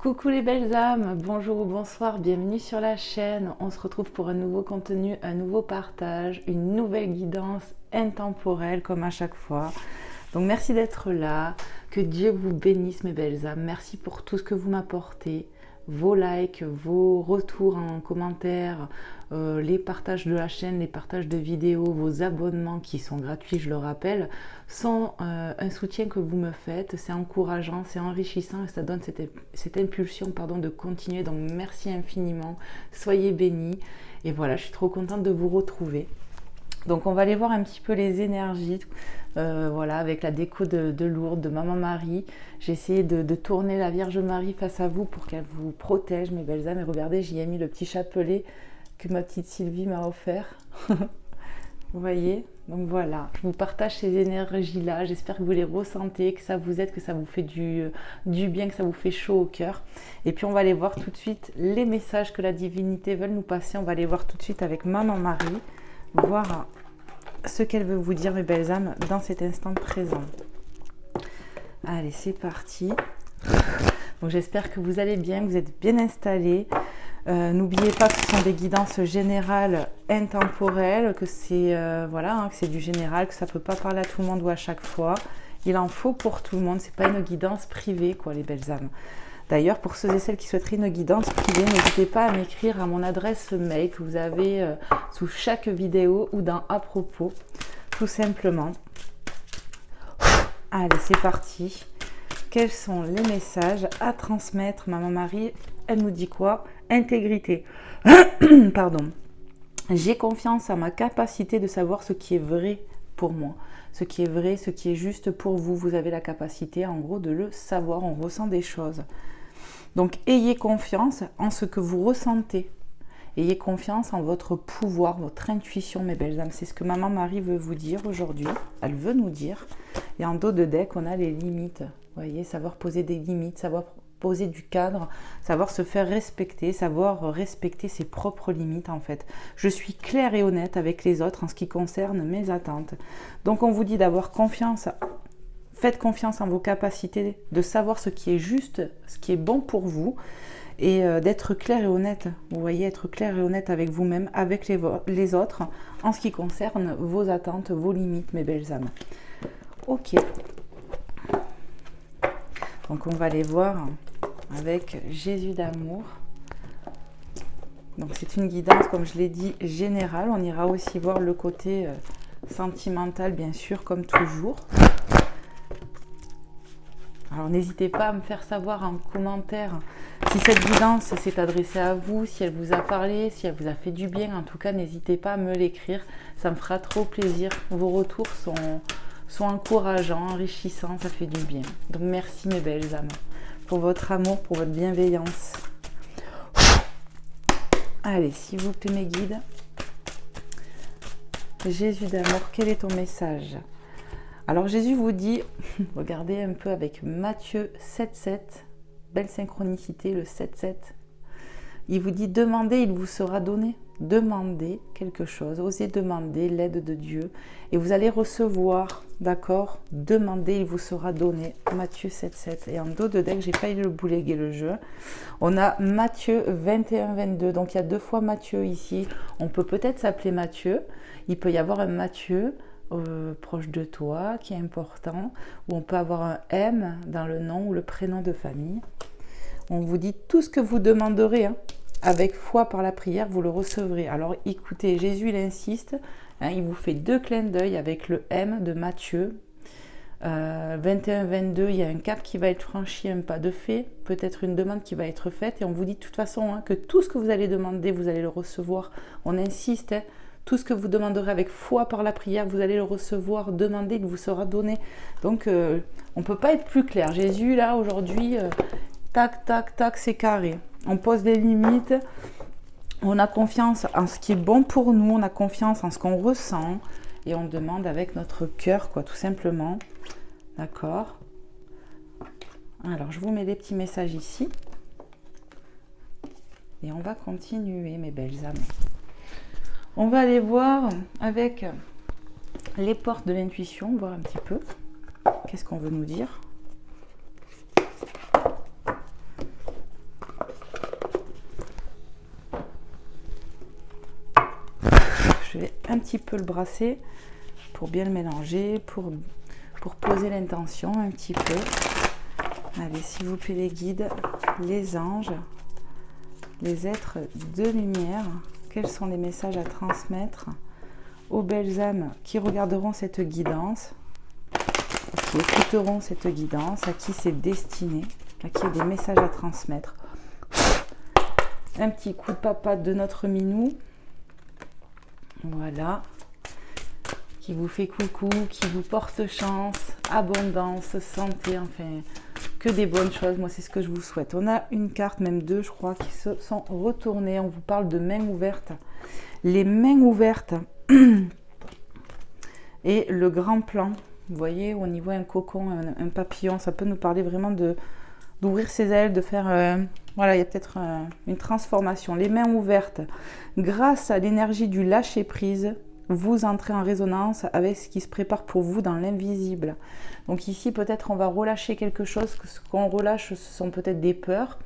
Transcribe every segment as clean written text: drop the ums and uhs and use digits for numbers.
Coucou les belles âmes, bonjour ou bonsoir, bienvenue sur la chaîne. On se retrouve pour un nouveau contenu, un nouveau partage, une nouvelle guidance intemporelle comme à chaque fois. Donc merci d'être là, que Dieu vous bénisse mes belles âmes. Merci pour tout ce que vous m'apportez, vos likes, vos retours en commentaire, les partages de la chaîne, les partages de vidéos, vos abonnements qui sont gratuits, je le rappelle, sont un soutien que vous me faites. C'est encourageant, c'est enrichissant et ça donne cette impulsion de continuer. Donc merci infiniment, soyez bénis. Et voilà, je suis trop contente de vous retrouver. Donc on va aller voir un petit peu les énergies, voilà, avec la déco de Lourdes, de Maman Marie. J'ai essayé de tourner la Vierge Marie face à vous pour qu'elle vous protège, mes belles âmes. Et regardez, j'y ai mis le petit chapelet que ma petite Sylvie m'a offert. Vous voyez? Donc voilà, je vous partage ces énergies-là. J'espère que vous les ressentez, que ça vous aide, que ça vous fait du bien, que ça vous fait chaud au cœur. Et puis on va aller voir tout de suite les messages que la divinité veut nous passer. On va aller voir tout de suite avec Maman Marie, voir ce qu'elle veut vous dire, mes belles âmes, dans cet instant présent. Allez, c'est parti. Donc j'espère que vous allez bien, que vous êtes bien installés. N'oubliez pas que ce sont des guidances générales intemporelles, que c'est voilà, que c'est du général, que ça ne peut pas parler à tout le monde ou à chaque fois. Il en faut pour tout le monde, c'est pas une guidance privée, quoi, les belles âmes. D'ailleurs, pour ceux et celles qui souhaiteraient une guidance privée, n'hésitez pas à m'écrire à mon adresse mail que vous avez sous chaque vidéo ou dans à propos, tout simplement. Allez, c'est parti. Quels sont les messages à transmettre, Maman Marie? Elle nous dit quoi? Intégrité. Pardon. J'ai confiance en ma capacité de savoir ce qui est vrai pour moi. Ce qui est vrai, ce qui est juste pour vous. Vous avez la capacité, en gros, de le savoir. On ressent des choses. Donc, ayez confiance en ce que vous ressentez. Ayez confiance en votre pouvoir, votre intuition, mes belles âmes. C'est ce que Maman Marie veut vous dire aujourd'hui. Elle veut nous dire. Et en dos de deck, on a les limites. Vous voyez, savoir poser des limites, savoir poser du cadre, savoir se faire respecter, savoir respecter ses propres limites en fait. Je suis claire et honnête avec les autres en ce qui concerne mes attentes. Donc on vous dit d'avoir confiance. Faites confiance en vos capacités de savoir ce qui est juste, ce qui est bon pour vous et d'être clair et honnête. Vous voyez, être clair et honnête avec vous-même, avec les autres en ce qui concerne vos attentes, vos limites, mes belles âmes. Ok. Donc on va aller voir avec Jésus d'amour. Donc c'est une guidance, comme je l'ai dit, générale. On ira aussi voir le côté sentimental, bien sûr, comme toujours. Alors n'hésitez pas à me faire savoir en commentaire si cette guidance s'est adressée à vous, si elle vous a parlé, si elle vous a fait du bien. En tout cas, n'hésitez pas à me l'écrire. Ça me fera trop plaisir. Vos retours sont encourageants, enrichissants, ça fait du bien. Donc merci mes belles âmes pour votre amour, pour votre bienveillance. Allez, s'il vous plaît mes guides. Jésus d'amour, quel est ton message? Alors Jésus vous dit, regardez un peu avec Matthieu 7,7, belle synchronicité, le 7,7. Il vous dit, demandez, il vous sera donné. Demandez quelque chose, osez demander l'aide de Dieu et vous allez recevoir, d'accord? Demandez, il vous sera donné. Matthieu 7,7. Et en dos de deck, j'ai failli le bouléguer le jeu. On a Matthieu 21-22. Donc il y a deux fois Matthieu ici. On peut peut-être s'appeler Matthieu. Il peut y avoir un Matthieu proche de toi qui est important. Ou on peut avoir un M dans le nom ou le prénom de famille. On vous dit tout ce que vous demanderez, hein. Avec foi par la prière, vous le recevrez. Alors écoutez, Jésus il insiste, hein, il vous fait deux clins d'œil avec le M de Matthieu. 21-22, il y a un cap qui va être franchi, un pas de fait, peut-être une demande qui va être faite. Et on vous dit de toute façon hein, que tout ce que vous allez demander, vous allez le recevoir. On insiste, hein, tout ce que vous demanderez avec foi par la prière, vous allez le recevoir. Demandez, il vous sera donné. Donc on ne peut pas être plus clair. Jésus là aujourd'hui, tac, tac, tac, c'est carré. On pose des limites, on a confiance en ce qui est bon pour nous, on a confiance en ce qu'on ressent et on demande avec notre cœur, quoi, tout simplement. D'accord? Alors, je vous mets des petits messages ici et on va continuer, mes belles âmes. On va aller voir avec les portes de l'intuition, voir un petit peu qu'est-ce qu'on veut nous dire. un petit peu le bracelet pour bien le mélanger, pour poser l'intention un petit peu. Allez, s'il vous plaît les guides, les anges, les êtres de lumière, quels sont les messages à transmettre aux belles âmes qui regarderont cette guidance, qui écouteront cette guidance, à qui c'est destiné, à qui il y a des messages à transmettre. Un petit coup de papate de notre minou, voilà, qui vous fait coucou, qui vous porte chance, abondance, santé, enfin, que des bonnes choses. Moi, c'est ce que je vous souhaite. On a une carte, même deux, je crois, qui se sont retournées. On vous parle de mains ouvertes. Les mains ouvertes et le grand plan. Vous voyez, on y voit un cocon, un papillon. Ça peut nous parler vraiment d'ouvrir ses ailes, de faire... voilà, il y a peut-être une transformation. Les mains ouvertes. Grâce à l'énergie du lâcher-prise, vous entrez en résonance avec ce qui se prépare pour vous dans l'invisible. Donc ici, peut-être on va relâcher quelque chose. Ce qu'on relâche, ce sont peut-être des peurs.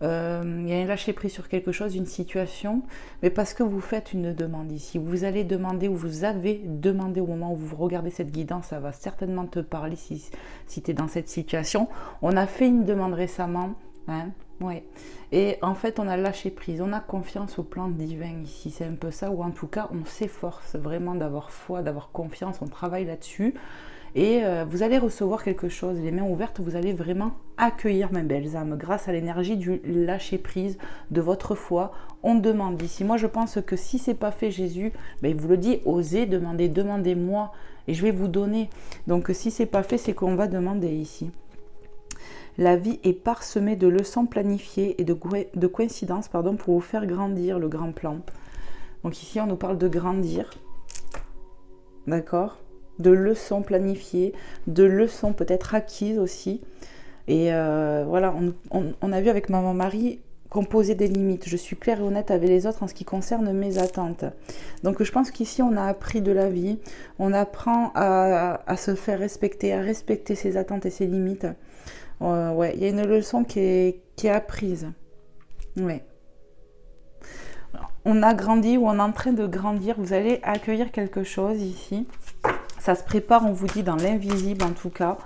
Il y a un lâcher-prise sur quelque chose, une situation. Mais parce que vous faites une demande ici. Vous allez demander ou vous avez demandé au moment où vous regardez cette guidance. Ça va certainement te parler si tu es dans cette situation. On a fait une demande récemment. Hein, ouais. Et en fait, on a lâché prise, on a confiance au plan divin ici, c'est un peu ça, ou en tout cas, on s'efforce vraiment d'avoir foi, d'avoir confiance, on travaille là-dessus. Et vous allez recevoir quelque chose, les mains ouvertes, vous allez vraiment accueillir mes belles âmes grâce à l'énergie du lâcher prise, de votre foi. On demande ici. Moi, je pense que si c'est pas fait Jésus, ben, il vous le dit, osez demander, demandez-moi et je vais vous donner. Donc, si c'est pas fait, c'est qu'on va demander ici. La vie est parsemée de leçons planifiées et de coïncidences pour vous faire grandir le grand plan. Donc ici, on nous parle de grandir. D'accord ? De leçons planifiées, de leçons peut-être acquises aussi. Et voilà, on a vu avec Maman Marie qu'on posait des limites. Je suis claire et honnête avec les autres en ce qui concerne mes attentes. Donc je pense qu'ici, on a appris de la vie. On apprend à se faire respecter, à respecter ses attentes et ses limites. Ouais, il y a une leçon qui est apprise. Ouais. On a grandi ou on est en train de grandir. Vous allez accueillir quelque chose ici. Ça se prépare, on vous dit, dans l'invisible en tout cas.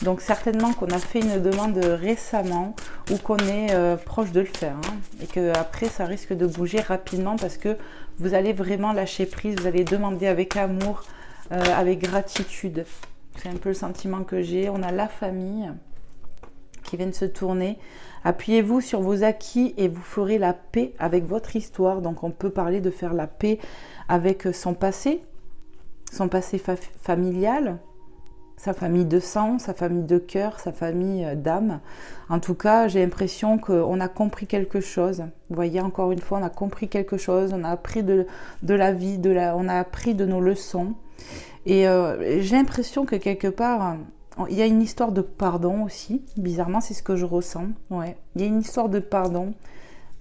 Donc certainement qu'on a fait une demande récemment ou qu'on est proche de le faire. Hein, et qu'après, ça risque de bouger rapidement parce que vous allez vraiment lâcher prise. Vous allez demander avec amour, avec gratitude. C'est un peu le sentiment que j'ai. On a la famille qui viennent se tourner. Appuyez-vous sur vos acquis et vous ferez la paix avec votre histoire. Donc on peut parler de faire la paix avec son passé familial, sa famille de sang, sa famille de cœur, sa famille d'âme. En tout cas, j'ai l'impression qu'on a compris quelque chose. Vous voyez, encore une fois, on a compris quelque chose, on a appris de la vie, on a appris de nos leçons. Et j'ai l'impression que quelque part... il y a une histoire de pardon aussi, bizarrement c'est ce que je ressens, ouais. Il y a une histoire de pardon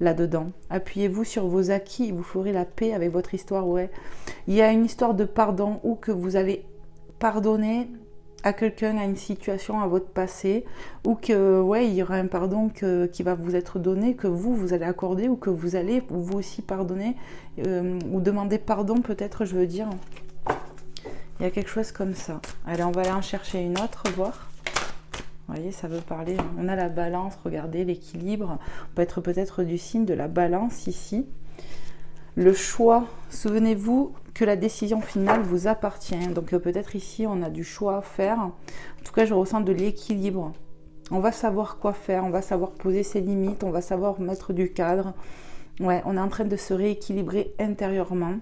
là-dedans. Appuyez-vous sur vos acquis et vous ferez la paix avec votre histoire, ouais. Il y a une histoire de pardon où que vous allez pardonner à quelqu'un, à une situation, à votre passé, ou que, ouais, il y aura un pardon qui va vous être donné, que vous allez accorder, ou que vous allez vous aussi pardonner, ou demander pardon peut-être, je veux dire. Il y a quelque chose comme ça. Allez, on va aller en chercher une autre, voir. Vous voyez, ça veut parler. On a la balance, regardez, l'équilibre. On peut être peut-être du signe de la balance ici. Le choix. Souvenez-vous que la décision finale vous appartient. Donc peut-être ici, on a du choix à faire. En tout cas, je ressens de l'équilibre. On va savoir quoi faire. On va savoir poser ses limites. On va savoir mettre du cadre. Ouais, on est en train de se rééquilibrer intérieurement.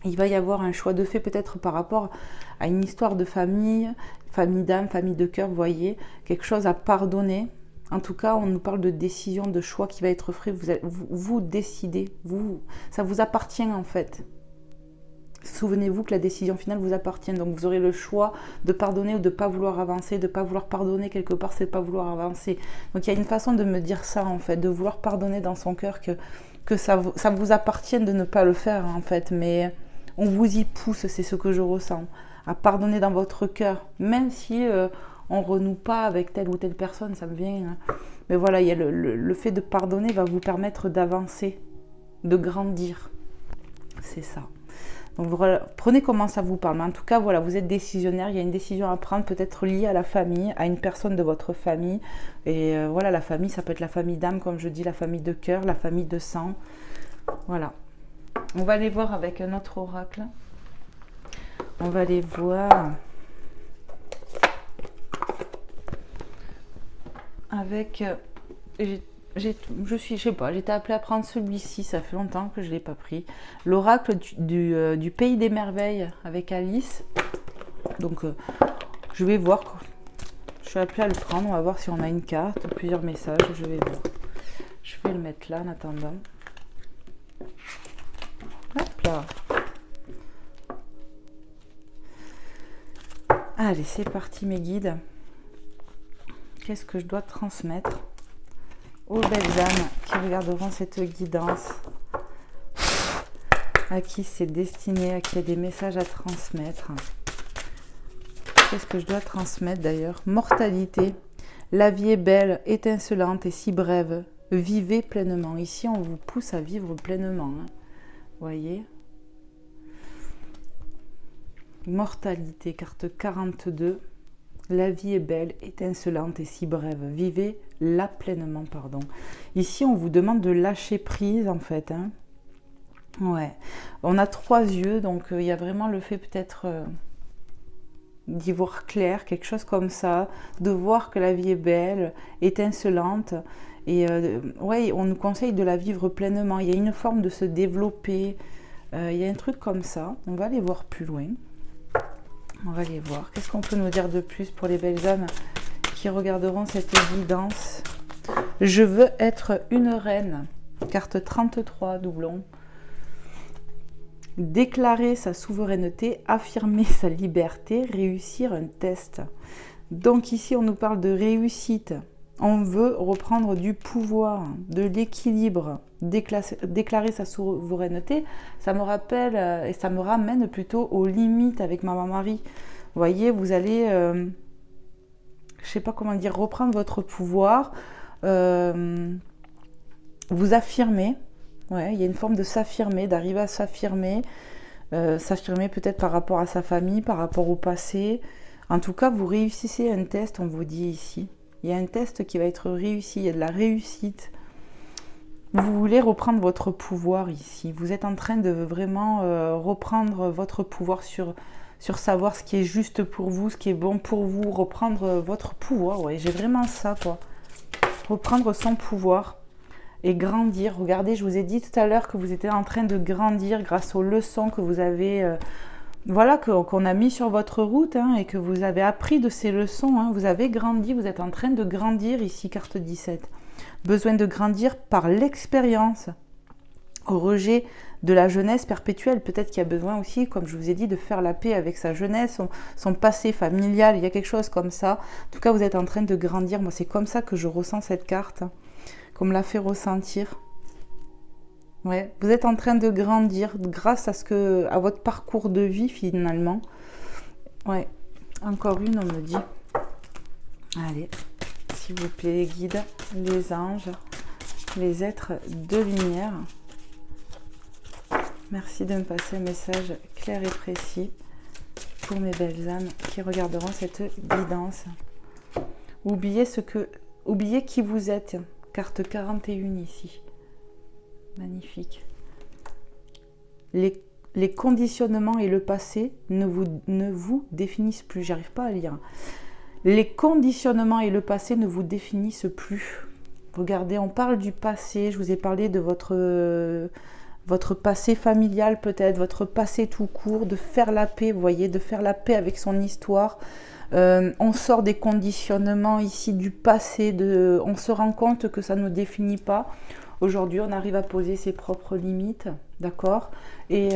Il va y avoir un choix de fait peut-être par rapport à une histoire de famille, famille d'âme, famille de cœur, vous voyez, quelque chose à pardonner. En tout cas, on nous parle de décision, de choix qui va être fait. Vous décidez, ça vous appartient en fait. Souvenez-vous que la décision finale vous appartient. Donc vous aurez le choix de pardonner ou de ne pas vouloir avancer, de ne pas vouloir pardonner quelque part, c'est de ne pas vouloir avancer. Donc il y a une façon de me dire ça en fait, de vouloir pardonner dans son cœur, que ça vous appartient de ne pas le faire en fait, mais... on vous y pousse, c'est ce que je ressens, à pardonner dans votre cœur, même si on ne renoue pas avec telle ou telle personne, ça me vient. Hein. Mais voilà, il y a le fait de pardonner va vous permettre d'avancer, de grandir. C'est ça. Donc prenez comment ça vous parle. Mais en tout cas, voilà, vous êtes décisionnaire. Il y a une décision à prendre, peut-être liée à la famille, à une personne de votre famille. Et voilà, la famille, ça peut être la famille d'âme, comme je dis, la famille de cœur, la famille de sang. Voilà. On va aller voir avec un autre oracle. On va aller voir avec... je sais pas, j'étais appelée à prendre celui-ci, ça fait longtemps que je ne l'ai pas pris. L'oracle du Pays des Merveilles avec Alice. Donc, je vais voir. Je suis appelée à le prendre. On va voir si on a une carte, plusieurs messages. Je vais voir. Je vais le mettre là en attendant. Hop là. Allez, c'est parti mes guides. Qu'est-ce que je dois transmettre aux belles âmes qui regarderont cette guidance, à qui c'est destiné, à qui il y a des messages à transmettre. Qu'est-ce que je dois transmettre d'ailleurs? Mortalité. La vie est belle, étincelante et si brève. Vivez pleinement. Ici, on vous pousse à vivre pleinement. Hein. Voyez? Mortalité, carte 42. La vie est belle, étincelante et si brève. Vivez-la pleinement, pardon. Ici, on vous demande de lâcher prise, en fait. Hein. Ouais. On a 3 yeux, donc il y a vraiment le fait peut-être d'y voir clair, quelque chose comme ça, de voir que la vie est belle, étincelante. Et ouais, on nous conseille de la vivre pleinement. Il y a une forme de se développer. Il y a un truc comme ça. On va aller voir plus loin. On va aller voir. Qu'est-ce qu'on peut nous dire de plus pour les belles âmes qui regarderont cette guidance? Je veux être une reine. Carte 33, doublon. Déclarer sa souveraineté, affirmer sa liberté, réussir un test. Donc ici, on nous parle de réussite. On veut reprendre du pouvoir, de l'équilibre, déclarer sa souveraineté. Ça me rappelle et ça me ramène plutôt aux limites avec Maman Marie. Vous voyez, vous allez, je sais pas comment dire, reprendre votre pouvoir, vous affirmer. Ouais, il y a une forme de s'affirmer, d'arriver à s'affirmer, s'affirmer peut-être par rapport à sa famille, par rapport au passé. En tout cas, vous réussissez un test, on vous dit ici. Il y a un test qui va être réussi, il y a de la réussite. Vous voulez reprendre votre pouvoir ici. Vous êtes en train de vraiment reprendre votre pouvoir sur savoir ce qui est juste pour vous, ce qui est bon pour vous. Reprendre votre pouvoir, ouais, j'ai vraiment ça, quoi. Reprendre son pouvoir et grandir. Regardez, je vous ai dit tout à l'heure que vous étiez en train de grandir grâce aux leçons que vous avez... Voilà, qu'on a mis sur votre route hein, et que vous avez appris de ces leçons. Hein. Vous avez grandi, vous êtes en train de grandir ici, carte 17. Besoin de grandir par l'expérience. Au rejet de la jeunesse perpétuelle. Peut-être qu'il y a besoin aussi, comme je vous ai dit, de faire la paix avec sa jeunesse, son passé familial. Il y a quelque chose comme ça. En tout cas, vous êtes en train de grandir. Moi, c'est comme ça que je ressens cette carte. Qu'on me l'a fait ressentir. Ouais, vous êtes en train de grandir grâce à votre parcours de vie finalement. Ouais, encore une, on me dit. Allez, s'il vous plaît, les guides, les anges, les êtres de lumière. Merci de me passer un message clair et précis pour mes belles âmes qui regarderont cette guidance. Oubliez qui vous êtes. Carte 41 ici. Magnifique. Les conditionnements et le passé ne vous définissent plus. J'arrive pas à lire. Les conditionnements et le passé ne vous définissent plus. Regardez, on parle du passé. Je vous ai parlé de votre passé familial peut-être, votre passé tout court, de faire la paix, vous voyez, de faire la paix avec son histoire. On sort des conditionnements ici du passé. On se rend compte que ça ne nous définit pas. Aujourd'hui, on arrive à poser ses propres limites, d'accord? Et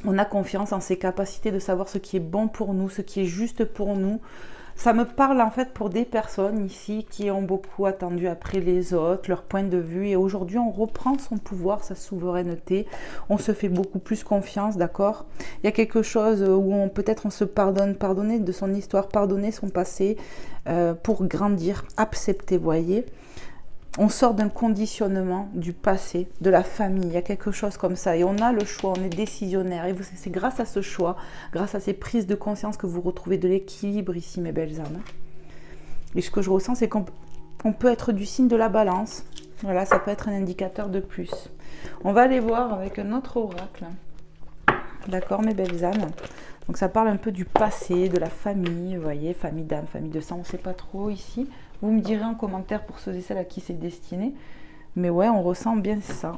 on a confiance en ses capacités de savoir ce qui est bon pour nous, ce qui est juste pour nous. Ça me parle en fait pour des personnes ici qui ont beaucoup attendu après les autres, leur point de vue. Et aujourd'hui, on reprend son pouvoir, sa souveraineté. On se fait beaucoup plus confiance, d'accord? Il y a quelque chose où peut-être on se pardonner de son histoire, pardonner son passé pour grandir, accepter, voyez. On sort d'un conditionnement du passé, de la famille, il y a quelque chose comme ça. Et on a le choix, on est décisionnaire. Et c'est grâce à ce choix, grâce à ces prises de conscience que vous retrouvez de l'équilibre ici, mes belles âmes. Et ce que je ressens, c'est qu'on peut être du signe de la balance. Voilà, ça peut être un indicateur de plus. On va aller voir avec un autre oracle. D'accord, mes belles âmes. Donc ça parle un peu du passé, de la famille, vous voyez, famille d'âme, famille de sang, on ne sait pas trop ici. Vous me direz en commentaire pour ceux et celles à qui c'est destiné. Mais ouais, on ressent bien ça.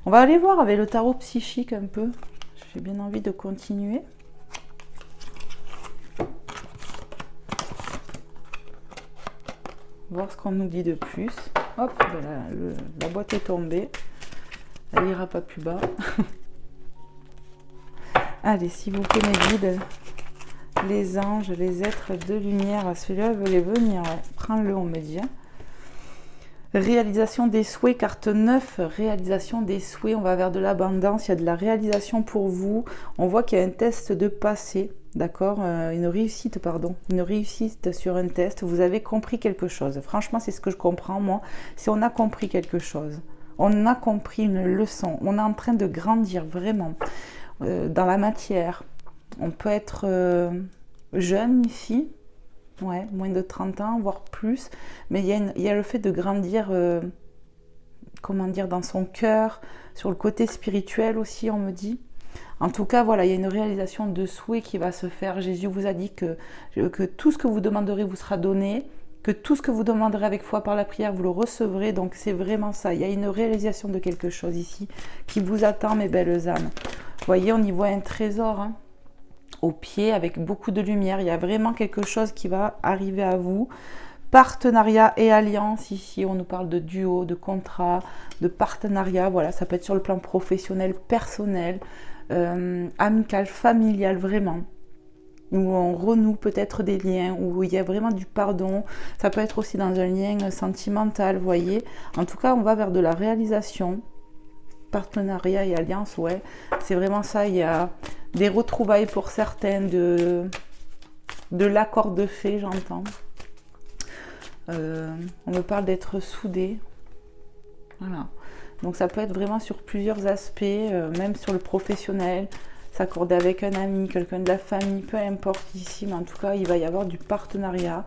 On va aller voir avec le tarot psychique un peu. J'ai bien envie de continuer. Voir ce qu'on nous dit de plus. Hop, la boîte est tombée. Elle ira pas plus bas. Allez, s'il vous plaît, mes guides, les anges, les êtres de lumière, celui-là veut venir. Ouais. Prends-le, on me dit. Réalisation des souhaits, carte 9, réalisation des souhaits. On va vers de l'abondance, il y a de la réalisation pour vous. On voit qu'il y a un test de passé. D'accord, une réussite sur un test. Vous avez compris quelque chose. Franchement, c'est ce que je comprends, moi. Si on a compris quelque chose, on a compris une leçon, on est en train de grandir vraiment dans la matière. On peut être jeune ici, ouais, moins de 30 ans, voire plus. Mais il y a le fait de grandir, comment dire, dans son cœur, sur le côté spirituel aussi, on me dit. En tout cas, voilà, il y a une réalisation de souhait qui va se faire. Jésus vous a dit que tout ce que vous demanderez vous sera donné, que tout ce que vous demanderez avec foi par la prière, vous le recevrez. Donc, c'est vraiment ça. Il y a une réalisation de quelque chose ici qui vous attend, mes belles âmes. Vous voyez, on y voit un trésor hein, au pied avec beaucoup de lumière. Il y a vraiment quelque chose qui va arriver à vous. Partenariat et alliance, ici, on nous parle de duo, de contrat, de partenariat. Voilà, ça peut être sur le plan professionnel, personnel. Amical, familial, vraiment, où on renoue peut-être des liens, où il y a vraiment du pardon. Ça peut être aussi dans un lien sentimental, vous voyez. En tout cas, on va vers de la réalisation, partenariat et alliance, ouais, c'est vraiment ça. Il y a des retrouvailles pour certains, de l'accord de fait, j'entends. On me parle d'être soudés, voilà. Donc ça peut être vraiment sur plusieurs aspects, même sur le professionnel, s'accorder avec un ami, quelqu'un de la famille, peu importe ici, mais en tout cas il va y avoir du partenariat.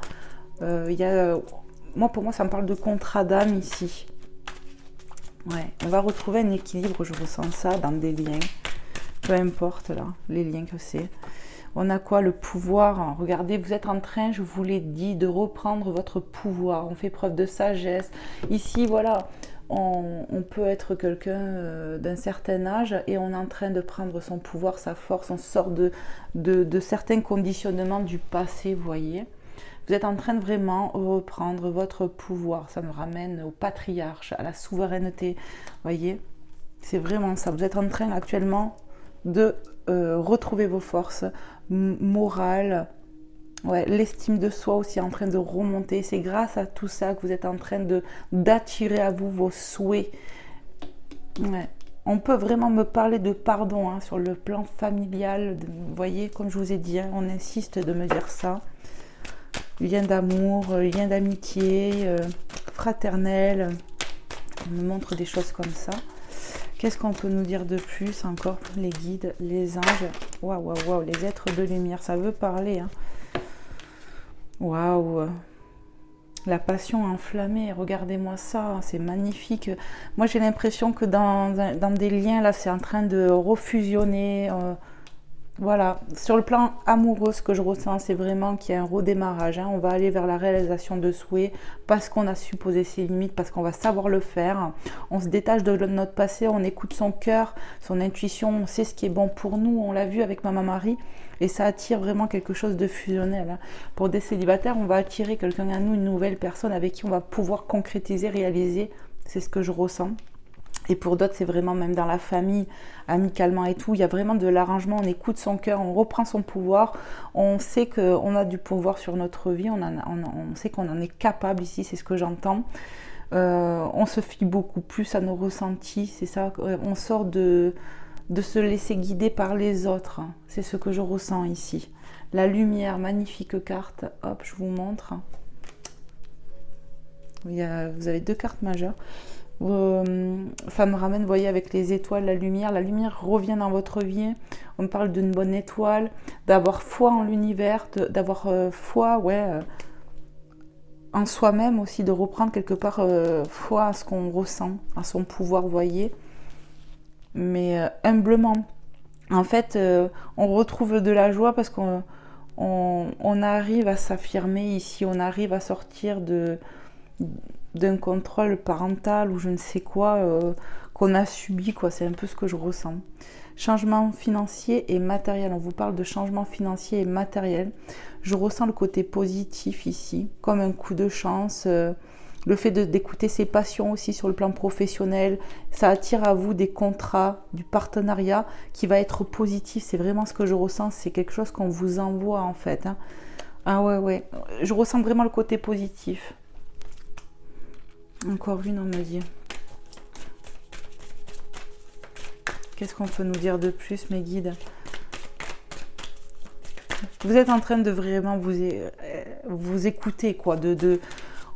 Pour moi ça me parle de contrat d'âme ici. Ouais, on va retrouver un équilibre, je ressens ça dans des liens, peu importe là, les liens que c'est. On a quoi? Le pouvoir. Regardez, vous êtes en train, je vous l'ai dit, de reprendre votre pouvoir. On fait preuve de sagesse. Ici, voilà, on peut être quelqu'un d'un certain âge et on est en train de prendre son pouvoir, sa force. On sort de certains conditionnements du passé, vous voyez. Vous êtes en train de vraiment reprendre votre pouvoir. Ça me ramène au patriarche, à la souveraineté, vous voyez. C'est vraiment ça. Vous êtes en train actuellement de retrouver vos forces morales. Ouais, l'estime de soi aussi en train de remonter. C'est grâce à tout ça que vous êtes en train d'attirer à vous vos souhaits. Ouais. On peut vraiment me parler de pardon hein, sur le plan familial. Vous voyez, comme je vous ai dit, hein, on insiste de me dire ça. Lien d'amour, lien d'amitié, fraternel. On me montre des choses comme ça. Qu'est-ce qu'on peut nous dire de plus encore? Les guides, les anges. Waouh, waouh, waouh, les êtres de lumière, ça veut parler. Hein. Waouh. La passion enflammée, regardez-moi ça, c'est magnifique. Moi, j'ai l'impression que dans des liens, là, c'est en train de refusionner. Voilà, sur le plan amoureux, ce que je ressens, c'est vraiment qu'il y a un redémarrage. Hein. On va aller vers la réalisation de souhaits parce qu'on a su poser ses limites, parce qu'on va savoir le faire. On se détache de notre passé, on écoute son cœur, son intuition, on sait ce qui est bon pour nous. On l'a vu avec Maman Marie et ça attire vraiment quelque chose de fusionnel. Hein. Pour des célibataires, on va attirer quelqu'un à nous, une nouvelle personne avec qui on va pouvoir concrétiser, réaliser. C'est ce que je ressens. Et pour d'autres, c'est vraiment même dans la famille, amicalement et tout, il y a vraiment de l'arrangement, on écoute son cœur, on reprend son pouvoir, on sait qu'on a du pouvoir sur notre vie, on sait qu'on en est capable ici, c'est ce que j'entends. On se fie beaucoup plus à nos ressentis, c'est ça, on sort de se laisser guider par les autres, c'est ce que je ressens ici. La lumière, magnifique carte, hop, je vous montre. Vous avez 2 cartes majeures. Ça me ramène, vous voyez, avec les étoiles, la lumière revient dans votre vie. On me parle d'une bonne étoile, d'avoir foi en l'univers, d'avoir foi, en soi-même aussi, de reprendre quelque part foi à ce qu'on ressent, à son pouvoir, vous voyez. Mais humblement. En fait, on retrouve de la joie parce qu'on arrive à s'affirmer ici, on arrive à sortir d'un contrôle parental ou je ne sais quoi qu'on a subi, quoi. C'est un peu ce que je ressens. Changement financier et matériel. On vous parle de changement financier et matériel. Je ressens le côté positif ici, comme un coup de chance. Le fait d'écouter ses passions aussi sur le plan professionnel, ça attire à vous des contrats, du partenariat qui va être positif. C'est vraiment ce que je ressens. C'est quelque chose qu'on vous envoie en fait. Hein. Ah ouais. Je ressens vraiment le côté positif. Encore une, on me dit. Qu'est-ce qu'on peut nous dire de plus, mes guides? Vous êtes en train de vraiment vous écouter, quoi.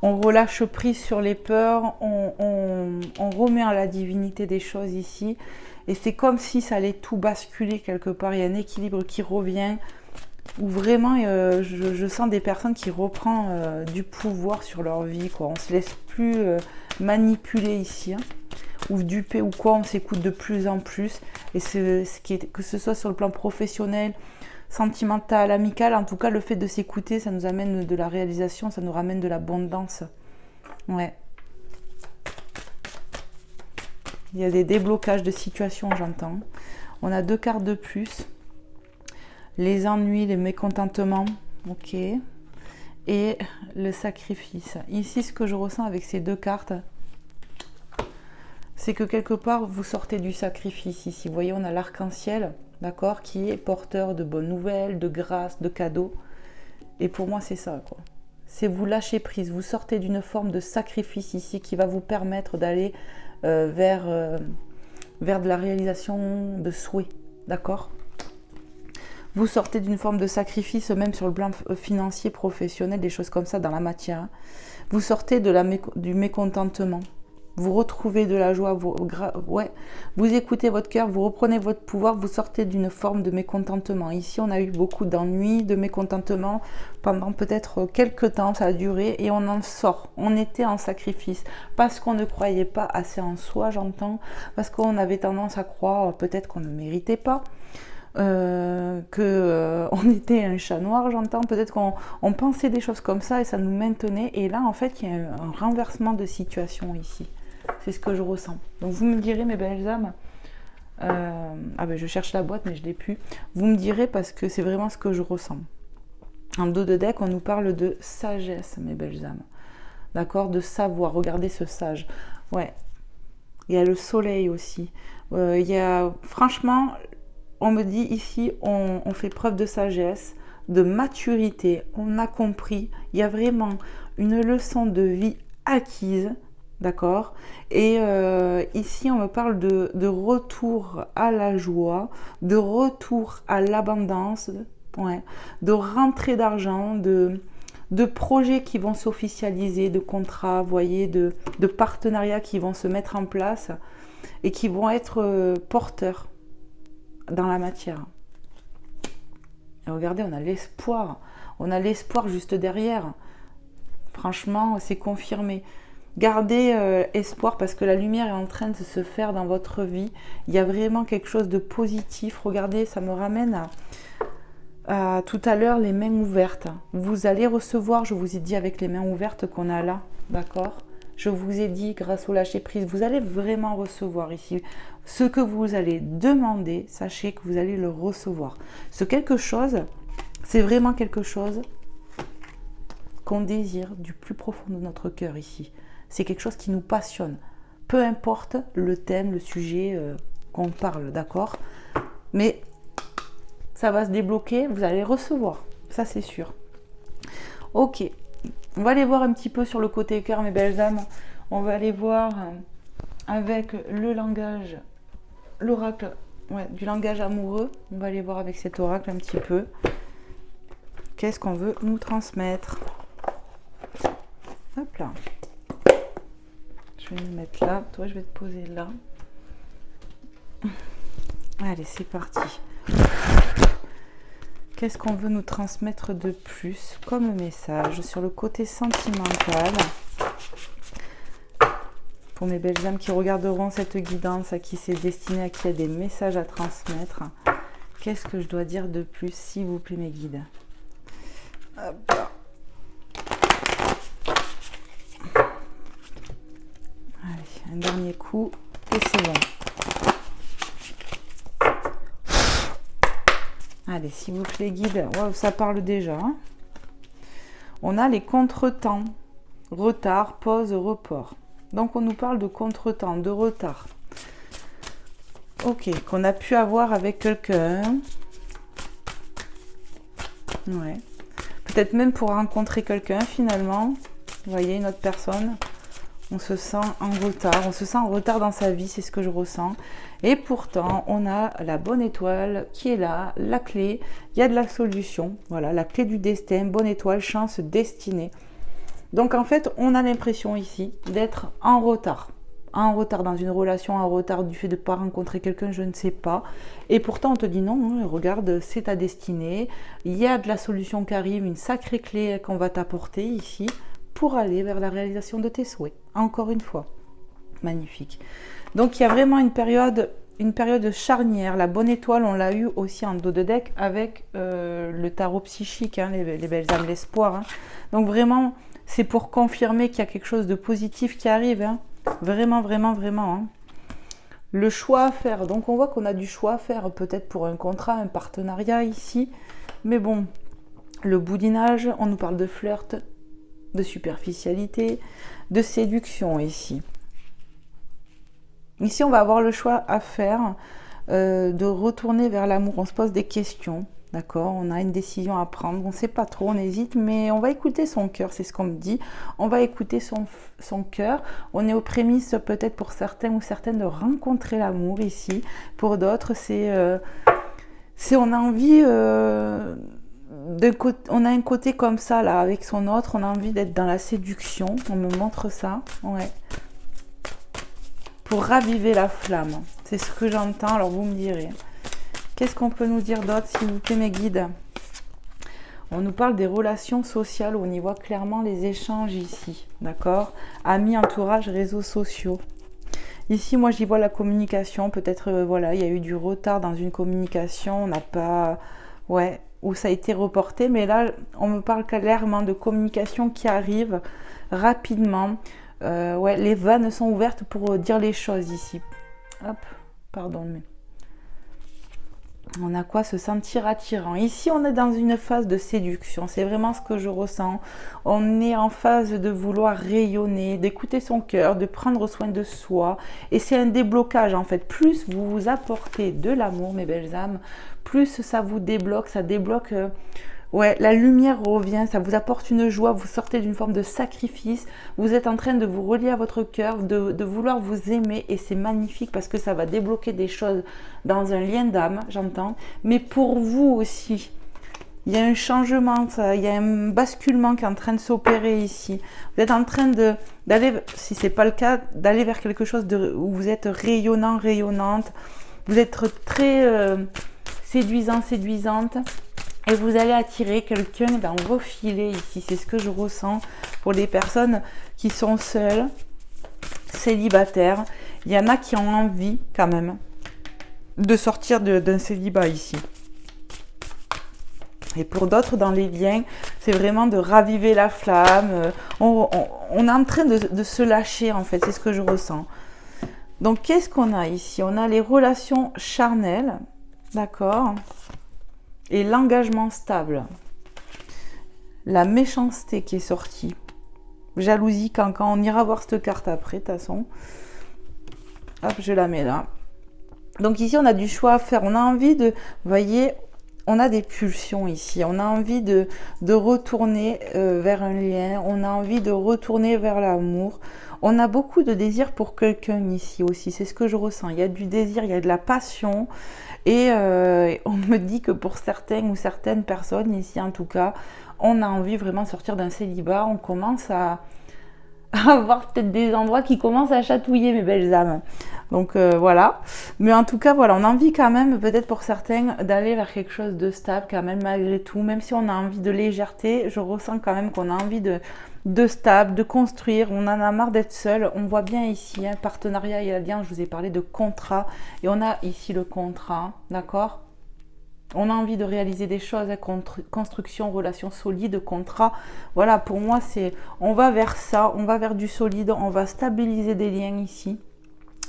On relâche prise sur les peurs, on remet à la divinité des choses ici. Et c'est comme si ça allait tout basculer quelque part. Il y a un équilibre qui revient. Où vraiment, je sens des personnes qui reprennent du pouvoir sur leur vie, quoi. On ne se laisse plus manipuler ici, hein, ou duper ou quoi. On s'écoute de plus en plus. Et que ce soit sur le plan professionnel, sentimental, amical, en tout cas, le fait de s'écouter, ça nous amène de la réalisation, ça nous ramène de l'abondance. Ouais. Il y a des déblocages de situations, j'entends. On a 2 cartes de plus. Les ennuis, les mécontentements, ok, et le sacrifice. Ici, ce que je ressens avec ces 2 cartes, c'est que quelque part, vous sortez du sacrifice ici. Vous voyez, on a l'arc-en-ciel, d'accord, qui est porteur de bonnes nouvelles, de grâce, de cadeaux. Et pour moi, c'est ça, quoi. C'est vous lâcher prise, vous sortez d'une forme de sacrifice ici qui va vous permettre d'aller vers de la réalisation de souhaits, d'accord ? Vous sortez d'une forme de sacrifice, même sur le plan financier, professionnel, des choses comme ça dans la matière. Vous sortez du mécontentement. Vous retrouvez de la joie. Vous écoutez votre cœur, vous reprenez votre pouvoir, vous sortez d'une forme de mécontentement. Ici, on a eu beaucoup d'ennuis, de mécontentement pendant peut-être quelques temps, ça a duré et on en sort. On était en sacrifice parce qu'on ne croyait pas assez en soi, j'entends, parce qu'on avait tendance à croire peut-être qu'on ne méritait pas. On était un chat noir, j'entends, peut-être qu'on pensait des choses comme ça et ça nous maintenait, et là en fait il y a un renversement de situation ici, c'est ce que je ressens. Donc vous me direz, mes belles âmes, je cherche la boîte mais je l'ai plus, vous me direz parce que c'est vraiment ce que je ressens. En dos de deck, on nous parle de sagesse, mes belles âmes, d'accord, de savoir. Regardez ce sage, ouais, il y a le soleil aussi, il y a, franchement, on me dit ici, on fait preuve de sagesse, de maturité, on a compris, il y a vraiment une leçon de vie acquise, d'accord ? Et ici, on me parle de retour à la joie, de retour à l'abondance, ouais, de rentrée d'argent, de projets qui vont s'officialiser, de contrats, vous voyez, de partenariats qui vont se mettre en place et qui vont être porteurs dans la matière. Et regardez, on a l'espoir juste derrière. Franchement, c'est confirmé. Gardez espoir parce que la lumière est en train de se faire dans votre vie. Il y a vraiment quelque chose de positif. Regardez, ça me ramène à tout à l'heure, les mains ouvertes. Vous allez recevoir, je vous ai dit avec les mains ouvertes qu'on a là, d'accord ? Je vous ai dit, grâce au lâcher prise, vous allez vraiment recevoir ici. Ce que vous allez demander, sachez que vous allez le recevoir. Ce quelque chose, c'est vraiment quelque chose qu'on désire du plus profond de notre cœur ici. C'est quelque chose qui nous passionne. Peu importe le thème, le sujet qu'on parle, d'accord ? Mais ça va se débloquer, vous allez recevoir. Ça, c'est sûr. Ok. On va aller voir un petit peu sur le côté cœur, mes belles âmes. On va aller voir avec le langage, l'oracle du langage amoureux. On va aller voir avec cet oracle un petit peu. Qu'est-ce qu'on veut nous transmettre ? Hop là. je vais me mettre là. Toi, je vais te poser là. Allez, c'est parti. Qu'est-ce qu'on veut nous transmettre de plus comme message sur le côté sentimental pour mes belles âmes qui regarderont cette guidance, à qui c'est destiné, à qui il y a des messages à transmettre? Qu'est-ce que je dois dire de plus, s'il vous plaît, mes guides? Hop là. Allez, un dernier coup et c'est bon. Allez, s'il vous plaît, guide. Wow, ça parle déjà. Hein. On a les contretemps. Retard, pause, report. Donc, on nous parle de contretemps, de retard. Ok, qu'on a pu avoir avec quelqu'un. Ouais. Peut-être même pour rencontrer quelqu'un, finalement. Vous voyez, une autre personne. On se sent en retard. On se sent en retard dans sa vie, c'est ce que je ressens. Et pourtant, on a la bonne étoile qui est là, la clé. Il y a de la solution. Voilà, la clé du destin, bonne étoile, chance, destinée. Donc, en fait, on a l'impression ici d'être en retard. En retard dans une relation, en retard du fait de ne pas rencontrer quelqu'un, je ne sais pas. Et pourtant, on te dit non, regarde, c'est ta destinée. Il y a de la solution qui arrive, une sacrée clé qu'on va t'apporter ici pour aller vers la réalisation de tes souhaits. Encore une fois, magnifique. Donc, il y a vraiment une période charnière. La bonne étoile, on l'a eu aussi en dos de deck avec le tarot psychique, hein, les belles âmes, l'espoir. Hein. Donc, vraiment, c'est pour confirmer qu'il y a quelque chose de positif qui arrive. Hein. Vraiment, vraiment, vraiment. Hein. Le choix à faire. Donc, on voit qu'on a du choix à faire, peut-être pour un contrat, un partenariat ici. Mais bon, le boudinage, on nous parle de flirt, de superficialité, de séduction ici. Ici, on va avoir le choix à faire de retourner vers l'amour. On se pose des questions, d'accord? On a une décision à prendre, on ne sait pas trop, on hésite, mais on va écouter son cœur, c'est ce qu'on me dit. On va écouter son cœur. On est aux prémices peut-être pour certains ou certaines de rencontrer l'amour ici. Pour d'autres, c'est on a envie... on a un côté comme ça là avec son autre, on a envie d'être dans la séduction, on me montre ça, ouais. Pour raviver la flamme, c'est ce que j'entends, alors vous me direz. Qu'est-ce qu'on peut nous dire d'autre, s'il vous plaît, mes guides? On nous parle des relations sociales, on y voit clairement les échanges ici, d'accord? Amis, entourage, réseaux sociaux. Ici, moi, j'y vois la communication, peut-être, voilà, il y a eu du retard dans une communication, on n'a pas... Ouais, où ça a été reporté, mais là, on me parle clairement de communication qui arrive rapidement. Ouais, les vannes sont ouvertes pour dire les choses ici. Hop, pardon, mais... On a quoi? Se sentir attirant. Ici, on est dans une phase de séduction. C'est vraiment ce que je ressens. On est en phase de vouloir rayonner, d'écouter son cœur, de prendre soin de soi. Et c'est un déblocage, en fait. Plus vous vous apportez de l'amour, mes belles âmes, plus ça vous débloque. Ça débloque... Ouais, la lumière revient, ça vous apporte une joie, vous sortez d'une forme de sacrifice, vous êtes en train de vous relier à votre cœur, de vouloir vous aimer et c'est magnifique parce que ça va débloquer des choses dans un lien d'âme, j'entends, mais pour vous aussi. Il y a un changement, il y a un basculement qui est en train de s'opérer ici. Vous êtes en train d'aller, si ce n'est pas le cas, d'aller vers quelque chose où vous êtes rayonnant, rayonnante, vous êtes très séduisant, séduisante. Et vous allez attirer quelqu'un dans vos filets ici. C'est ce que je ressens pour les personnes qui sont seules, célibataires. Il y en a qui ont envie quand même de sortir d'un célibat ici. Et pour d'autres, dans les liens, c'est vraiment de raviver la flamme. On est en train de se lâcher en fait. C'est ce que je ressens. Donc qu'est-ce qu'on a ici? On a les relations charnelles. D'accord ? Et l'engagement stable, la méchanceté qui est sortie, jalousie, quand on ira voir cette carte après, de toute façon. Hop, je la mets là. Donc ici, on a du choix à faire. On a envie de, vous voyez, on a des pulsions ici. On a envie de retourner vers un lien. On a envie de retourner vers l'amour. On a beaucoup de désir pour quelqu'un ici aussi. C'est ce que je ressens. Il y a du désir, il y a de la passion. Et on me dit que pour certains ou certaines personnes, ici en tout cas, on a envie vraiment de sortir d'un célibat. On commence à avoir peut-être des endroits qui commencent à chatouiller, mes belles âmes. Donc voilà. Mais en tout cas, voilà, on a envie quand même, peut-être pour certains, d'aller vers quelque chose de stable quand même, malgré tout. Même si on a envie de légèreté, je ressens quand même qu'on a envie de stable, de construire. On en a marre d'être seul. On voit bien ici, hein, partenariat et alliance, je vous ai parlé de contrat. Et on a ici le contrat, d'accord? On a envie de réaliser des choses, construction, relations solides, contrat. Voilà, pour moi, on va vers ça, on va vers du solide, on va stabiliser des liens ici.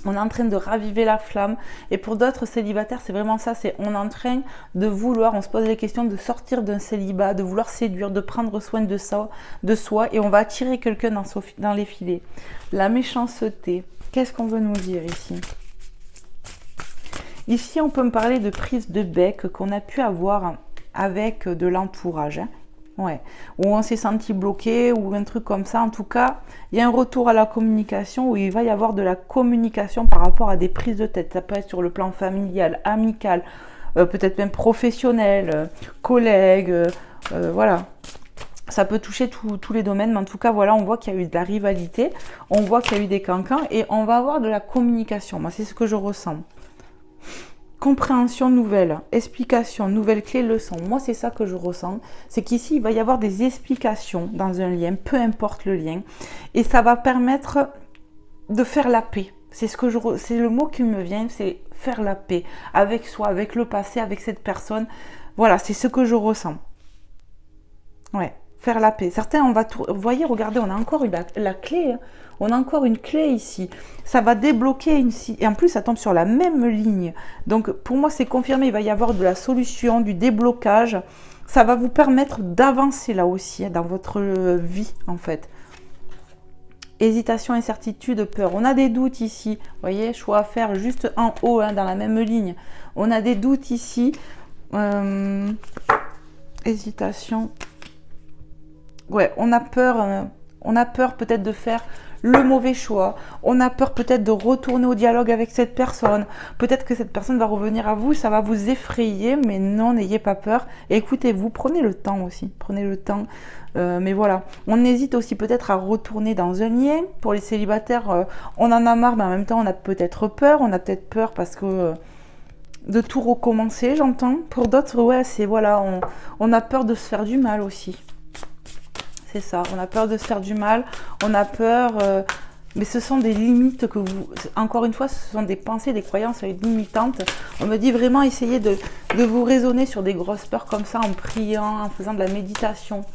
On est en train de raviver la flamme. Et pour d'autres célibataires, c'est vraiment ça. On est en train de vouloir, on se pose les questions de sortir d'un célibat, de vouloir séduire, de prendre soin de soi. Et on va attirer quelqu'un dans les filets. La méchanceté. Qu'est-ce qu'on veut nous dire ici? Ici, on peut me parler de prise de bec qu'on a pu avoir avec de l'entourage. Hein. Ouais. Où on s'est senti bloqué ou un truc comme ça. En tout cas, il y a un retour à la communication où il va y avoir de la communication par rapport à des prises de tête. Ça peut être sur le plan familial, amical, peut-être même professionnel, collègue, voilà. Ça peut toucher tous les domaines, mais en tout cas, voilà, on voit qu'il y a eu de la rivalité, on voit qu'il y a eu des cancans et on va avoir de la communication. Moi, c'est ce que je ressens. Compréhension nouvelle, explication, nouvelle clé, leçon. Moi, c'est ça que je ressens. C'est qu'ici, il va y avoir des explications dans un lien, peu importe le lien. Et ça va permettre de faire la paix. C'est le mot qui me vient, c'est faire la paix avec soi, avec le passé, avec cette personne. Voilà, c'est ce que je ressens. Ouais, faire la paix. Certains, vous voyez, regardez, on a encore la clé. Hein. On a encore une clé ici. Ça va débloquer ici. Et en plus, ça tombe sur la même ligne. Donc, pour moi, c'est confirmé. Il va y avoir de la solution, du déblocage. Ça va vous permettre d'avancer là aussi, hein, dans votre vie, en fait. Hésitation, incertitude, peur. On a des doutes ici. Vous voyez, choix à faire juste en haut, hein, dans la même ligne. On a des doutes ici. Hésitation. Ouais, on a peur peut-être de faire le mauvais choix. On a peur peut-être de retourner au dialogue avec cette personne. Peut-être que cette personne va revenir à vous, ça va vous effrayer, mais non, n'ayez pas peur. Et écoutez-vous, prenez le temps aussi. Prenez le temps. Mais voilà, on hésite aussi peut-être à retourner dans un lien. Pour les célibataires, on en a marre, mais en même temps, on a peut-être peur. On a peut-être peur parce que de tout recommencer, j'entends. Pour d'autres, ouais, c'est voilà, on a peur de se faire du mal aussi. C'est ça, on a peur de se faire du mal, on a peur, mais ce sont des limites encore une fois, ce sont des pensées, des croyances limitantes. On me dit vraiment essayez de vous raisonner sur des grosses peurs comme ça en priant, en faisant de la méditation,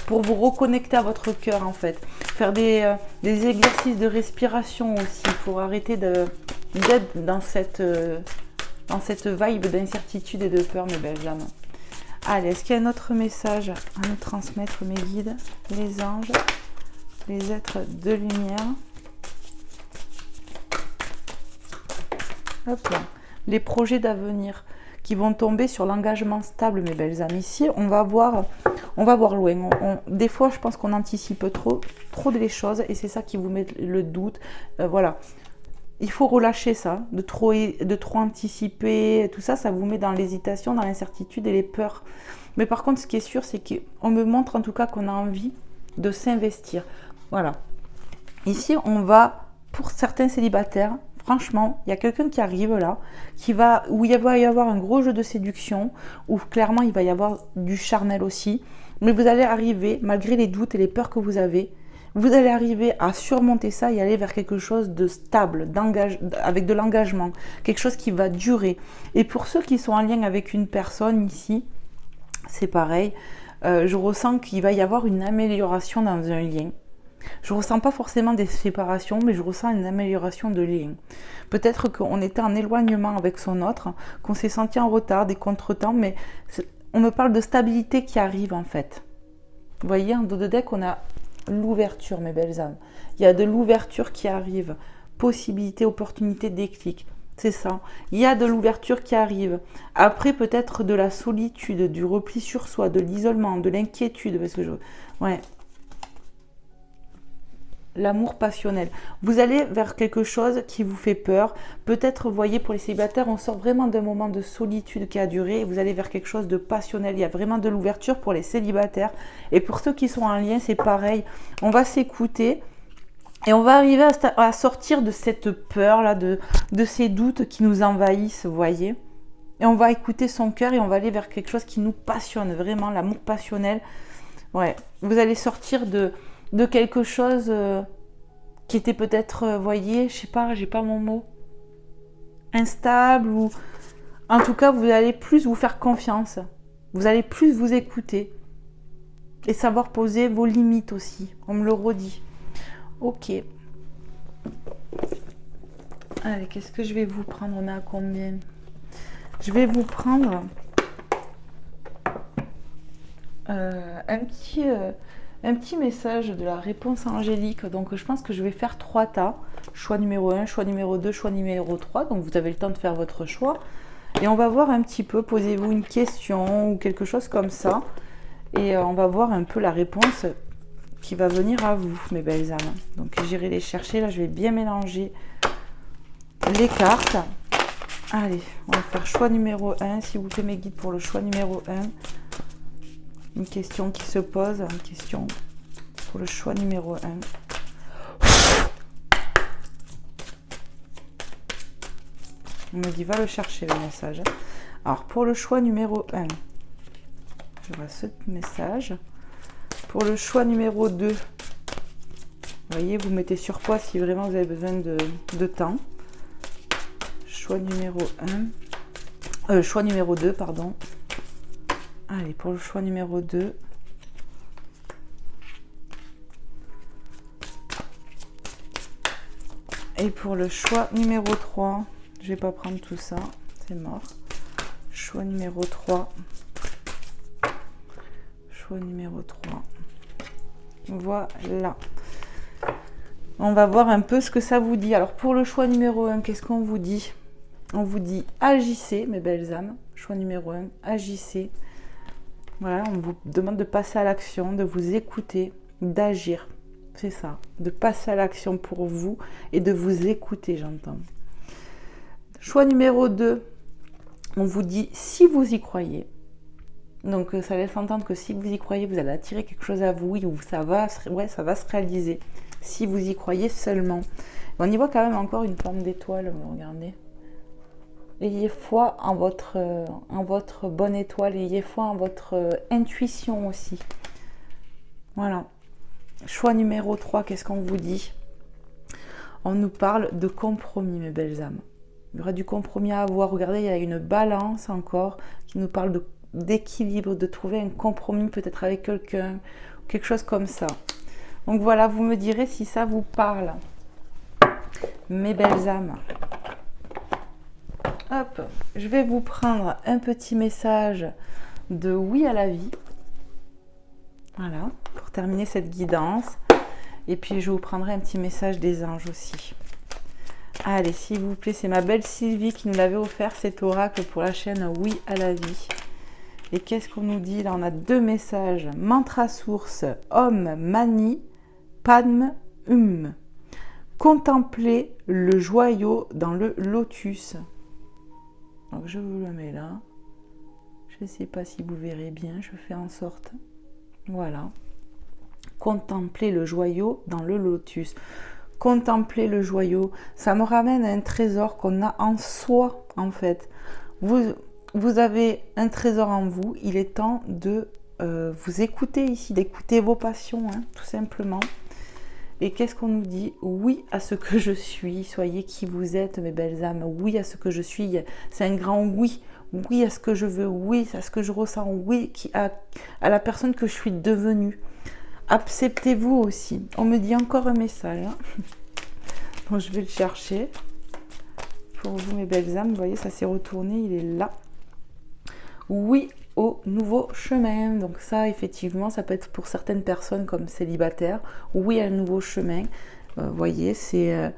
pour vous reconnecter à votre cœur en fait. Faire des exercices de respiration aussi, pour arrêter d'être dans cette vibe d'incertitude et de peur, mes belles âmes. Allez, est-ce qu'il y a un autre message à nous transmettre, mes guides, les anges, les êtres de lumière? Hop là. Les projets d'avenir qui vont tomber sur l'engagement stable, mes belles âmes. Ici, on va voir loin. Des fois, je pense qu'on anticipe trop des choses et c'est ça qui vous met le doute. Voilà. Il faut relâcher ça, de trop anticiper, tout ça, ça vous met dans l'hésitation, dans l'incertitude et les peurs. Mais par contre, ce qui est sûr, c'est qu'on me montre en tout cas qu'on a envie de s'investir. Voilà. Ici, pour certains célibataires, franchement, il y a quelqu'un qui arrive là, où il va y avoir un gros jeu de séduction, où clairement, il va y avoir du charnel aussi. Mais vous allez arriver, malgré les doutes et les peurs que vous avez, vous allez arriver à surmonter ça et aller vers quelque chose de stable, avec de l'engagement, quelque chose qui va durer. Et pour ceux qui sont en lien avec une personne ici, c'est pareil, je ressens qu'il va y avoir une amélioration dans un lien. Je ne ressens pas forcément des séparations, mais je ressens une amélioration de lien. Peut-être qu'on était en éloignement avec son autre, qu'on s'est senti en retard, des contretemps, mais on me parle de stabilité qui arrive en fait. Vous voyez, en dos de deck, on a l'ouverture, mes belles âmes. Il y a de l'ouverture qui arrive. Possibilité, opportunité, déclic. C'est ça. Il y a de l'ouverture qui arrive. Après, peut-être de la solitude, du repli sur soi, de l'isolement, de l'inquiétude. Parce que ouais. L'amour passionnel. Vous allez vers quelque chose qui vous fait peur. Peut-être, vous voyez, pour les célibataires, on sort vraiment d'un moment de solitude qui a duré et vous allez vers quelque chose de passionnel. Il y a vraiment de l'ouverture pour les célibataires. Et pour ceux qui sont en lien, c'est pareil. On va s'écouter. Et on va arriver à sortir de cette peur-là, de ces doutes qui nous envahissent, vous voyez. Et on va écouter son cœur et on va aller vers quelque chose qui nous passionne, vraiment, l'amour passionnel. Ouais, vous allez sortir de quelque chose qui était peut-être, vous voyez, je sais pas, j'ai pas mon mot, instable, ou en tout cas, vous allez plus vous faire confiance. Vous allez plus vous écouter. Et savoir poser vos limites aussi, on me le redit. Ok. Allez, qu'est-ce que je vais vous prendre? On est à combien? Je vais vous prendre un petit message de la réponse angélique. Donc, je pense que je vais faire 3 tas. Choix numéro 1, choix numéro 2, choix numéro 3. Donc, vous avez le temps de faire votre choix. Et on va voir un petit peu, posez-vous une question ou quelque chose comme ça. Et on va voir un peu la réponse qui va venir à vous, mes belles âmes. Donc, j'irai les chercher. Là, je vais bien mélanger les cartes. Allez, on va faire choix numéro 1. S'il vous plaît, mes guides pour le choix numéro 1. Une question qui se pose. Une question pour le choix numéro 1. On me dit, va le chercher, le message. Alors, pour le choix numéro 1, je vois ce message. Pour le choix numéro 2, vous voyez, vous mettez sur pause si vraiment vous avez besoin de temps. Choix numéro 1. Choix numéro 2, pardon. Allez, pour le choix numéro 2. Et pour le choix numéro 3, je vais pas prendre tout ça, c'est mort. Choix numéro 3. Choix numéro 3. Voilà. On va voir un peu ce que ça vous dit. Alors pour le choix numéro 1, qu'est-ce qu'on vous dit? On vous dit agissez, mes belles âmes. Choix numéro 1, agissez. Voilà, on vous demande de passer à l'action, de vous écouter, d'agir. C'est ça, de passer à l'action pour vous et de vous écouter, j'entends. Choix numéro 2, on vous dit si vous y croyez. Donc ça laisse entendre que si vous y croyez, vous allez attirer quelque chose à vous, ou ça va se réaliser. Si vous y croyez seulement. On y voit quand même encore une forme d'étoile, vous regardez. Ayez foi en votre bonne étoile, ayez foi en votre intuition aussi. Voilà. Choix numéro 3, qu'est-ce qu'on vous dit? On nous parle de compromis, mes belles âmes. Il y aura du compromis à avoir. Regardez, il y a une balance encore qui nous parle d'équilibre, de trouver un compromis peut-être avec quelqu'un, quelque chose comme ça. Donc voilà, vous me direz si ça vous parle. Mes belles âmes. Hop, je vais vous prendre un petit message de oui à la vie. Voilà, pour terminer cette guidance. Et puis, je vous prendrai un petit message des anges aussi. Allez, s'il vous plaît, c'est ma belle Sylvie qui nous l'avait offert, cet oracle pour la chaîne Oui à la vie. Et qu'est-ce qu'on nous dit? Là, on a 2 messages. Mantra source, Om Mani Padme Hum. Contemplez le joyau dans le lotus. Donc, je vous le mets là. Je ne sais pas si vous verrez bien, je fais en sorte. Voilà. Contempler le joyau dans le lotus. Contempler le joyau, ça me ramène à un trésor qu'on a en soi, en fait. Vous avez un trésor en vous, il est temps de vous écouter ici, d'écouter vos passions, hein, tout simplement. Et qu'est-ce qu'on nous dit? Oui à ce que je suis, soyez qui vous êtes, mes belles âmes. Oui à ce que je suis, c'est un grand oui. Oui à ce que je veux, oui à ce que je ressens, oui à la personne que je suis devenue. Acceptez-vous aussi. On me dit encore un message. Hein. Donc je vais le chercher. Pour vous, mes belles âmes, vous voyez, ça s'est retourné, il est là. Oui au nouveau chemin. Donc ça, effectivement, ça peut être pour certaines personnes comme célibataires. Oui à un nouveau chemin. Vous voyez, c'est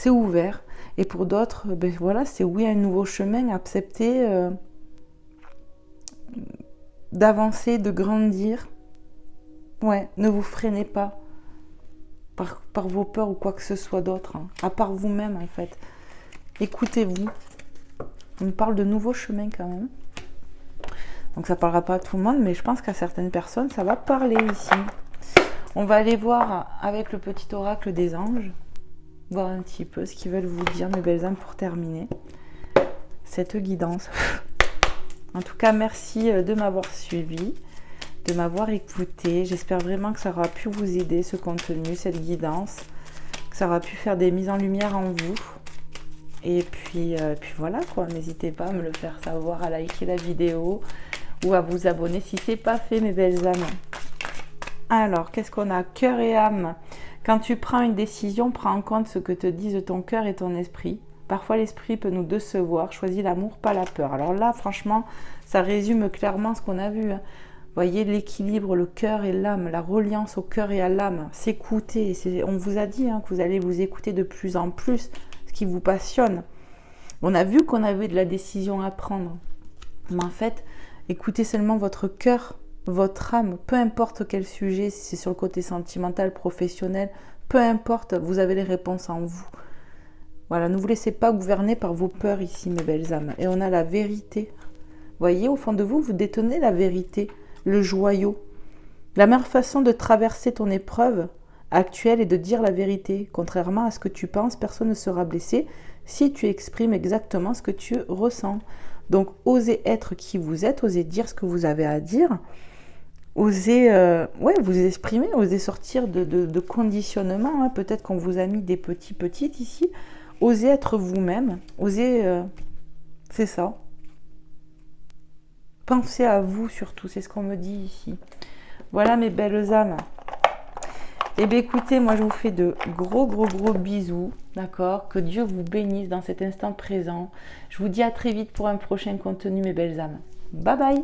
ouvert. Et pour d'autres, ben voilà, c'est oui à un nouveau chemin. Accepter d'avancer, de grandir. Ouais, ne vous freinez pas par vos peurs ou quoi que ce soit d'autre. Hein, à part vous-même, en fait. Écoutez-vous. On nous parle de nouveaux chemins quand même. Donc ça ne parlera pas à tout le monde, mais je pense qu'à certaines personnes, ça va parler ici. On va aller voir avec le petit oracle des anges, voir un petit peu ce qu'ils veulent vous dire, mes belles âmes, pour terminer cette guidance. En tout cas, merci de m'avoir suivi, de m'avoir écouté. J'espère vraiment que ça aura pu vous aider, ce contenu, cette guidance, que ça aura pu faire des mises en lumière en vous. Et puis voilà quoi, n'hésitez pas à me le faire savoir, à liker la vidéo ou à vous abonner si ce n'est pas fait, mes belles âmes. Alors, qu'est-ce qu'on a? Cœur et âme. Quand tu prends une décision, prends en compte ce que te disent ton cœur et ton esprit. Parfois, l'esprit peut nous décevoir. Choisis l'amour, pas la peur. Alors là, franchement, ça résume clairement ce qu'on a vu. Voyez l'équilibre, le cœur et l'âme, la reliance au cœur et à l'âme. S'écouter. On vous a dit que vous allez vous écouter de plus en plus, ce qui vous passionne. On a vu qu'on avait de la décision à prendre. Mais en fait, écoutez seulement votre cœur, votre âme, peu importe quel sujet, si c'est sur le côté sentimental, professionnel, peu importe, vous avez les réponses en vous. Voilà, ne vous laissez pas gouverner par vos peurs ici, mes belles âmes. Et on a la vérité. Voyez, au fond de vous, vous détenez la vérité, le joyau. La meilleure façon de traverser ton épreuve actuelle est de dire la vérité. Contrairement à ce que tu penses, personne ne sera blessé si tu exprimes exactement ce que tu ressens. Donc, osez être qui vous êtes, osez dire ce que vous avez à dire. Osez vous exprimer, osez sortir de conditionnement. Peut-être qu'on vous a mis des petites ici. Osez être vous-même. Osez... c'est ça. Pensez à vous surtout, c'est ce qu'on me dit ici. Voilà mes belles âmes. Eh bien écoutez, moi je vous fais de gros bisous. D'accord? Que Dieu vous bénisse dans cet instant présent. Je vous dis à très vite pour un prochain contenu, mes belles âmes. Bye bye!